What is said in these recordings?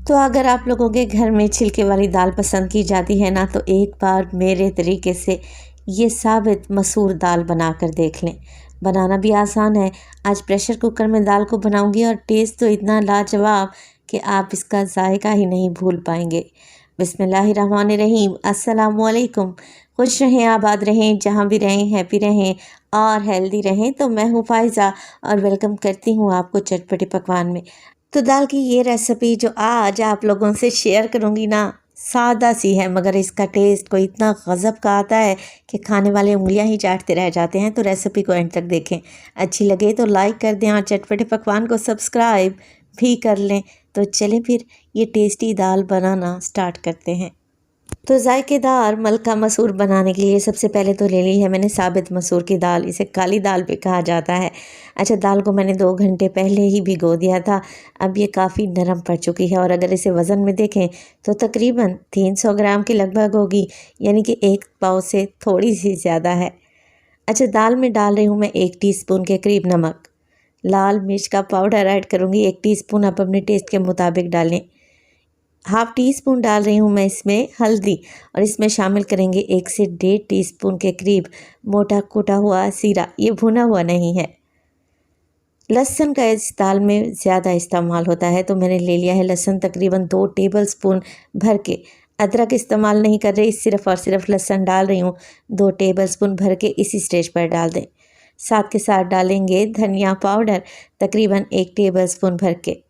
तो अगर आप लोगों के घर में छिलके वाली दाल पसंद की जाती है ना, तो एक बार मेरे तरीके से ये साबित मसूर दाल बना कर देख लें। बनाना भी आसान है। आज प्रेशर कुकर में दाल को बनाऊंगी और टेस्ट तो इतना लाजवाब कि आप इसका जायका ही नहीं भूल पाएंगे। बिस्मिल्लाहिर्रहमानिर्रहीम। अस्सलामुअलैकुम। खुश रहें, आबाद रहें, जहाँ भी रहें हैप्पी रहें और हेल्दी रहें। तो मैं हूँ फ़ायज़ा और वेलकम करती हूँ आपको चटपटे पकवान में। तो दाल की ये रेसिपी जो आज आप लोगों से शेयर करूँगी ना, सादा सी है मगर इसका टेस्ट कोई इतना गज़ब का आता है कि खाने वाले उँगलियां ही चाटते रह जाते हैं। तो रेसिपी को एंड तक देखें। अच्छी लगे तो लाइक कर दें और चटपटे पकवान को सब्सक्राइब भी कर लें। तो चलें फिर ये टेस्टी दाल बनाना स्टार्ट करते हैं। तो जायकेदार मलका मसूर बनाने के लिए सबसे पहले तो ले ली है मैंने साबित मसूर की दाल। इसे काली दाल भी कहा जाता है। अच्छा, दाल को मैंने 2 घंटे पहले ही भिगो दिया था। अब ये काफ़ी नरम पड़ चुकी है और अगर इसे वज़न में देखें तो तकरीबन 300 ग्राम के लगभग होगी, यानी कि 1 पाव से थोड़ी सी ज़्यादा है। अच्छा, दाल में डाल रही हूँ मैं 1 टीस्पून के करीब नमक। लाल मिर्च का पाउडर ऐड करूँगी 1 टीस्पून, आप अपने टेस्ट के मुताबिक डालें। हाफ़ टी स्पून डाल रही हूँ मैं इसमें हल्दी और इसमें शामिल करेंगे 1 से 1.5 टीस्पून के करीब मोटा कूटा हुआ जीरा। ये भुना हुआ नहीं है। लहसुन का इस दाल में ज़्यादा इस्तेमाल होता है तो मैंने ले लिया है लहसुन तकरीबन 2 टेबलस्पून भर के। अदरक इस्तेमाल नहीं कर रही, सिर्फ़ और सिर्फ लहसुन डाल रही हूँ 2 टेबलस्पून भर के। इसी स्टेज पर डाल दें। साथ के साथ डालेंगे धनिया पाउडर तकरीबन 1 टेबलस्पून भर के।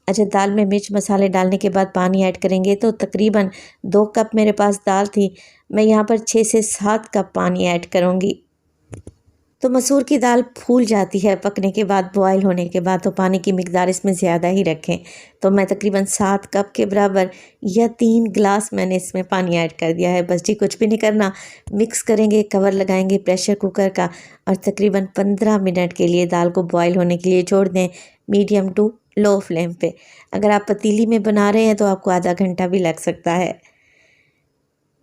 अच्छा, दाल में मिर्च मसाले डालने के बाद पानी ऐड करेंगे तो तकरीबन 2 कप मेरे पास दाल थी। मैं यहाँ पर 6 से 7 कप पानी ऐड करूँगी। तो मसूर की दाल फूल जाती है पकने के बाद, बॉयल होने के बाद, तो पानी की मिकदार इसमें ज़्यादा ही रखें। तो मैं तकरीबन 7 कप के बराबर या 3 गिलास मैंने इसमें पानी ऐड कर दिया है। बस जी, कुछ भी नहीं करना। मिक्स करेंगे, कवर लगाएंगे प्रेशर कुकर का और तकरीबन 15 मिनट के लिए दाल को बॉयल होने के लिए छोड़ दें, मीडियम टू लो फ्लेम पे। अगर आप पतीली में बना रहे हैं तो आपको आधा घंटा भी लग सकता है।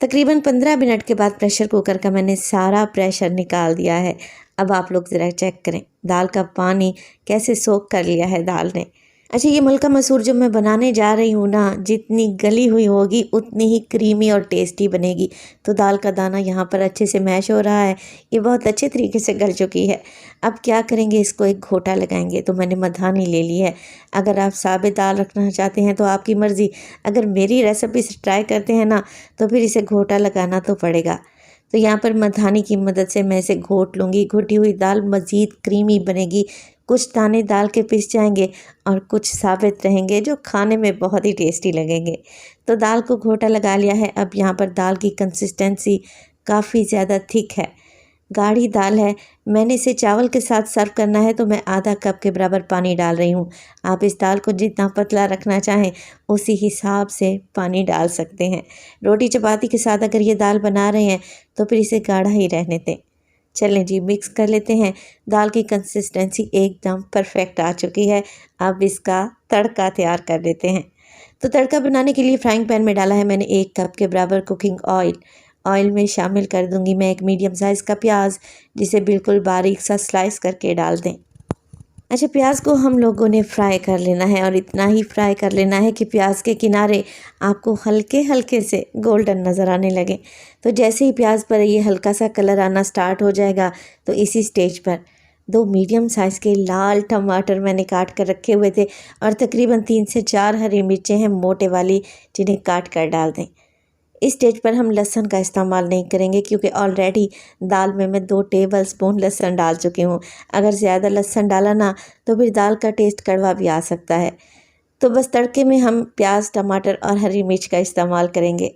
तकरीबन 15 मिनट के बाद प्रेशर कुकर का मैंने सारा प्रेशर निकाल दिया है। अब आप लोग ज़रा चेक करें दाल का पानी कैसे सोख कर लिया है दाल ने। अच्छा, ये मलका मसूर जो मैं बनाने जा रही हूँ ना, जितनी गली हुई होगी उतनी ही क्रीमी और टेस्टी बनेगी। तो दाल का दाना यहाँ पर अच्छे से मैश हो रहा है, ये बहुत अच्छे तरीके से गल चुकी है। अब क्या करेंगे, इसको एक घोटा लगाएंगे। तो मैंने मधानी ले ली है। अगर आप साबित दाल रखना चाहते हैं तो आपकी मर्ज़ी। अगर मेरी रेसिपी से ट्राई करते हैं ना, तो फिर इसे घोटा लगाना तो पड़ेगा। तो यहाँ पर मधानी की मदद से मैं इसे घोट लूँगी। घुटी हुई दाल मज़ीद क्रीमी बनेगी। कुछ दाने दाल के पिस जाएंगे और कुछ साबित रहेंगे जो खाने में बहुत ही टेस्टी लगेंगे। तो दाल को घोटा लगा लिया है। अब यहाँ पर दाल की कंसिस्टेंसी काफ़ी ज़्यादा थिक है, गाढ़ी दाल है। मैंने इसे चावल के साथ सर्व करना है तो मैं आधा कप के बराबर पानी डाल रही हूँ। आप इस दाल को जितना पतला रखना चाहें उसी हिसाब से पानी डाल सकते हैं। रोटी चपाती के साथ अगर ये दाल बना रहे हैं तो फिर इसे गाढ़ा ही रहने दें। चलें जी, मिक्स कर लेते हैं। दाल की कंसिस्टेंसी एकदम परफेक्ट आ चुकी है। अब इसका तड़का तैयार कर लेते हैं। तो तड़का बनाने के लिए फ्राइंग पैन में डाला है मैंने 1 कप के बराबर कुकिंग ऑयल। ऑयल में शामिल कर दूंगी मैं 1 मीडियम साइज़ का प्याज, जिसे बिल्कुल बारीक सा स्लाइस करके डाल दें। अच्छा, प्याज को हम लोगों ने फ्राई कर लेना है और इतना ही फ्राई कर लेना है कि प्याज के किनारे आपको हल्के हल्के से गोल्डन नज़र आने लगे। तो जैसे ही प्याज पर ये हल्का सा कलर आना स्टार्ट हो जाएगा तो इसी स्टेज पर 2 मीडियम साइज़ के लाल टमाटर मैंने काट कर रखे हुए थे और तकरीबन 3 से 4 हरी मिर्चें हैं मोटे वाली, जिन्हें काट कर डाल दें। इस स्टेज पर हम लहसुन का इस्तेमाल नहीं करेंगे क्योंकि ऑलरेडी दाल में मैं 2 टेबलस्पून लहसुन डाल चुकी हूँ। अगर ज़्यादा लहसुन डाला ना तो फिर दाल का टेस्ट कड़वा भी आ सकता है। तो बस तड़के में हम प्याज, टमाटर और हरी मिर्च का इस्तेमाल करेंगे।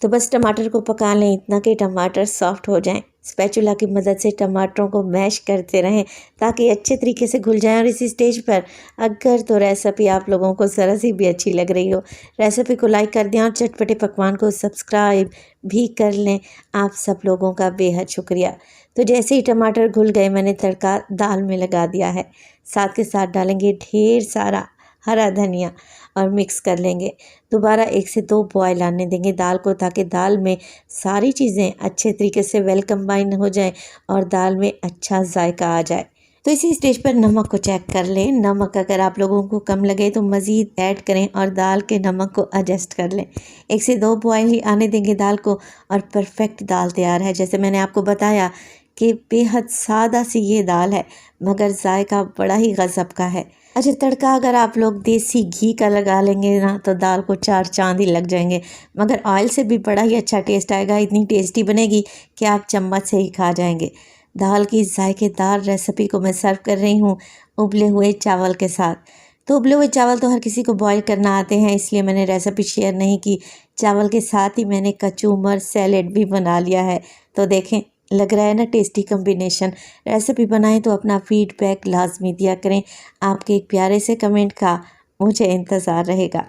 तो बस टमाटर को पका लें इतना कि टमाटर सॉफ्ट हो जाएं। स्पैचुला की मदद से टमाटरों को मैश करते रहें ताकि अच्छे तरीके से घुल जाएं। और इसी स्टेज पर अगर तो रेसिपी आप लोगों को ज़रा सी भी अच्छी लग रही हो, रेसिपी को लाइक कर दें और चटपटे पकवान को सब्सक्राइब भी कर लें। आप सब लोगों का बेहद शुक्रिया। तो जैसे ही टमाटर घुल गए मैंने तड़का दाल में लगा दिया है। साथ के साथ डालेंगे ढेर सारा हरा धनिया और मिक्स कर लेंगे। दोबारा 1 से 2 बॉयल आने देंगे दाल को, ताकि दाल में सारी चीज़ें अच्छे तरीके से वेल कंबाइन हो जाएं और दाल में अच्छा जायका आ जाए। तो इसी स्टेज पर नमक को चेक कर लें। नमक अगर आप लोगों को कम लगे तो मज़ीद ऐड करें और दाल के नमक को एडजस्ट कर लें। 1 से 2 बॉयल ही आने देंगे दाल को और परफेक्ट दाल तैयार है। जैसे मैंने आपको बताया कि बेहद सादा सी ये दाल है मगर जायका बड़ा ही गज़ब का है। अच्छा, तड़का अगर आप लोग देसी घी का लगा लेंगे ना तो दाल को 4 चांद ही लग जाएंगे, मगर ऑयल से भी बड़ा ही अच्छा टेस्ट आएगा। इतनी टेस्टी बनेगी कि आप चम्मच से ही खा जाएंगे। दाल की जायकेदार रेसिपी को मैं सर्व कर रही हूँ उबले हुए चावल के साथ। तो उबले हुए चावल तो हर किसी को बॉईल करना आते हैं, इसलिए मैंने रेसिपी शेयर नहीं की। चावल के साथ ही मैंने कचूमर सैलेड भी बना लिया है। तो देखें, लग रहा है ना टेस्टी कम्बिनेशन। रेसिपी बनाएं तो अपना फीडबैक लाजमी दिया करें। आपके एक प्यारे से कमेंट का मुझे इंतज़ार रहेगा।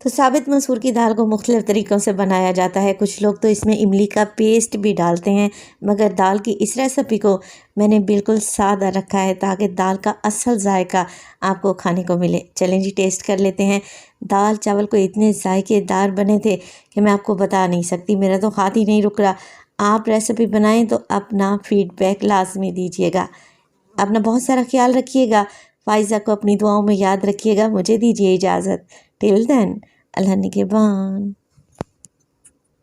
तो साबित मसूर की दाल को मुख्तलिफ़ तरीक़ों से बनाया जाता है। कुछ लोग तो इसमें इमली का पेस्ट भी डालते हैं, मगर दाल की इस रेसिपी को मैंने बिल्कुल सादा रखा है ताकि दाल का असल जायका आपको खाने को मिले। चलें जी, टेस्ट कर लेते हैं। दाल चावल को इतने जायकेदार बने थे कि मैं आपको बता नहीं सकती। मेरा तो हाथ ही नहीं रुक रहा। आप रेसिपी बनाएं तो अपना फीडबैक लाजमी दीजिएगा। अपना बहुत सारा ख्याल रखिएगा। फ़ाइज़ा को अपनी दुआओं में याद रखिएगा। मुझे दीजिए इजाज़त। टिल देन, अल्लाह निगहबान।